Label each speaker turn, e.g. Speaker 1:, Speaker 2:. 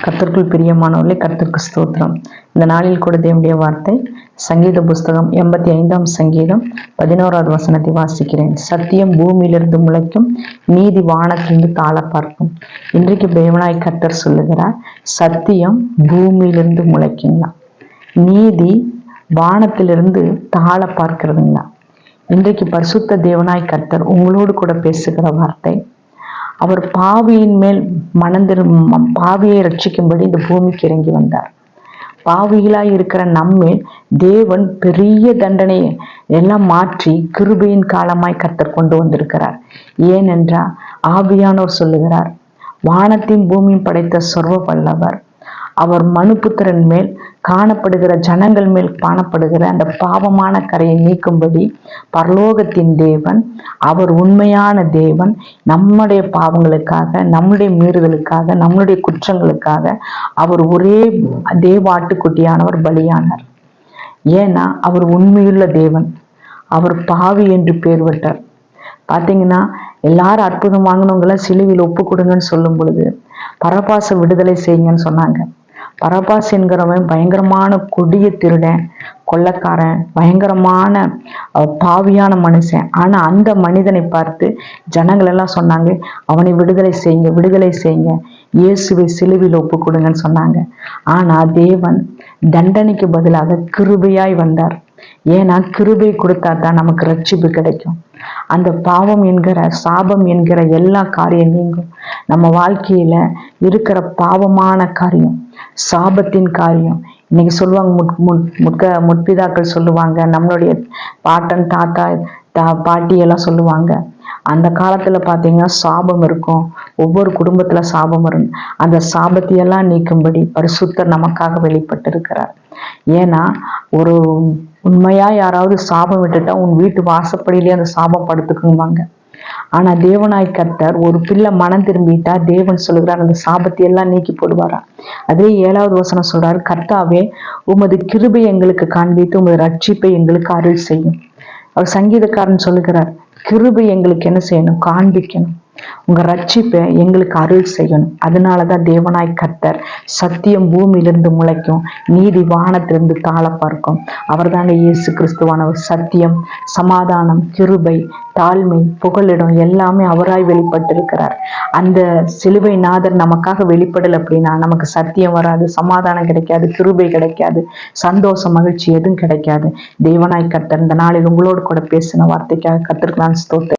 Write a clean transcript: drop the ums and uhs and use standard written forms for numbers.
Speaker 1: கர்த்தருக்குள் பிரியமானவர்களே, கர்த்தருக்கு ஸ்தோத்திரம். இந்த நாளில் கூட தேவனுடைய வார்த்தை சங்கீத புஸ்தகம் 85ஆம் சங்கீதம் 11வது வசனத்தை வாசிக்கிறேன். சத்தியம் பூமியிலிருந்து முளைக்கும், நீதி வானத்திலிருந்து தாழ பார்க்கும். இன்றைக்கு தேவனாய் கர்த்தர் சொல்லுகிறார், சத்தியம் பூமியிலிருந்து முளைக்குங்களா, நீதி வானத்திலிருந்து தாழ பார்க்கிறதுங்களா. இன்றைக்கு பரிசுத்த தேவனாய் கர்த்தர் உங்களோடு கூட பேசுகிற வார்த்தை, அவர் பாவியின் மேல் பாவியை ரட்சிக்கும்படி இந்த பூமிக்கு இறங்கி வந்தார். பாவிகளாய் இருக்கிற நம்மேல் தேவன் பெரிய தண்டனையை எல்லாம் மாற்றி கிருபையின் காலமாய் கர்த்தர் கொண்டு வந்திருக்கிறார். ஏனென்றால் ஆவியானோர் சொல்லுகிறார், வானத்தையும் பூமியும் படைத்த சர்வ வல்லவர் அவர் மனுபுத்திரன் மேல் காணப்படுகிற ஜனங்கள் மேல் காணப்படுகிற அந்த பாவமான கரையை நீக்கும்படி பரலோகத்தின் தேவன், அவர் உண்மையான தேவன், நம்முடைய பாவங்களுக்காக, நம்முடைய மீறுதலுக்காக, நம்முடைய குற்றங்களுக்காக அவர் ஒரே தேவாட்டுக்குட்டியானவர் பலியானார். ஏன்னா அவர் உண்மையுள்ள தேவன், அவர் பாவி என்று பேர் விட்டார். பார்த்தீங்கன்னா எல்லாரும் அற்புதம் வாங்கினவங்கள சிலுவையில் ஒப்பு கொடுங்கன்னு சொல்லும் பொழுது பரபாச விடுதலை செய்யுங்கன்னு சொன்னாங்க. பரபாஸ் என்கிறவன் பயங்கரமான கொடிய திருடன், கொள்ளக்காரன், பயங்கரமான பாவியான மனுஷன். ஆனா அந்த மனிதனை பார்த்து ஜனங்கள் எல்லாம் சொன்னாங்க, அவனை விடுதலை செய்யுங்க, விடுதலை செய்யுங்க, இயேசுவை சிலுவையில் ஒப்பு கொடுங்கன்னு சொன்னாங்க. ஆனா தேவன் தண்டனைக்கு பதிலாக கிருபையாய் வந்தார். ஏன்னா கிருபை கொடுத்தா தான் நமக்கு ரட்சிப்பு கிடைக்கும். அந்த பாவம் என்கிற சாபம் என்கிற எல்லா காரியம் நீங்கும். நம்ம வாழ்க்கையில இருக்கிற பாவமான காரியம், சாபத்தின் காரியம், இன்னைக்கு சொல்லுவாங்க, முற்பிதாக்கள் சொல்லுவாங்க, நம்மளுடைய பாட்டன் தாத்தா பாட்டி எல்லாம் சொல்லுவாங்க, அந்த காலத்துல பாத்தீங்கன்னா சாபம் இருக்கும், ஒவ்வொரு குடும்பத்துல சாபம் வரும். அந்த சாபத்தையெல்லாம் நீக்கும்படி பரிசுத்தர் நமக்காக வெளிப்பட்டு இருக்கிறார். ஏன்னா ஒரு உண்மையா யாராவது சாபம் விட்டுட்டா உன் வீட்டு வாசப்படியிலே அந்த சாபம் படுத்துக்குவாங்க. ஆனா தேவனாய் கர்த்தர் ஒரு பிள்ளை மனம் திரும்பிட்டா தேவன் சொல்லுகிறார், அந்த சாபத்தை எல்லாம் நீக்கி போடுவாரா. அதே 7வது வசனம் சொல்றாரு, கர்த்தாவே உமது கிருபை எங்களுக்கு காண்பித்து உமது ரட்சிப்பை எங்களுக்கு அருள் செய்யும். அவர் சங்கீதக்காரன் சொல்லுகிறார், கிருபை எங்களுக்கு என்ன செய்யணும், காண்பிக்கணும், உங்க ரட்சிப்பை எங்களுக்கு அருள் செய்யணும். அதனாலதான் தேவனாய் கர்த்தர் சத்தியம் பூமியிலிருந்து முளைக்கும், நீதி வானத்திலிருந்து தாழ பார்க்கும். அவர் தானே இயேசு கிறிஸ்துவானவர். சத்தியம், சமாதானம், கிருபை, தாழ்மை, புகலிடம் எல்லாமே அவராய் வெளிப்பட்டிருக்கிறார். அந்த சிலுவை நாதர் நமக்காக வெளிப்படல் அப்படின்னா நமக்கு சத்தியம் வராது, சமாதானம் கிடைக்காது, கிருபை கிடைக்காது, சந்தோஷம், மகிழ்ச்சி எதுவும் கிடைக்காது. தேவனாய் கர்த்தர் இந்த நாளில் உங்களோடு கூட பேசின வார்த்தைக்காக கர்த்தருக்கு நான் ஸ்தோத்திரம்.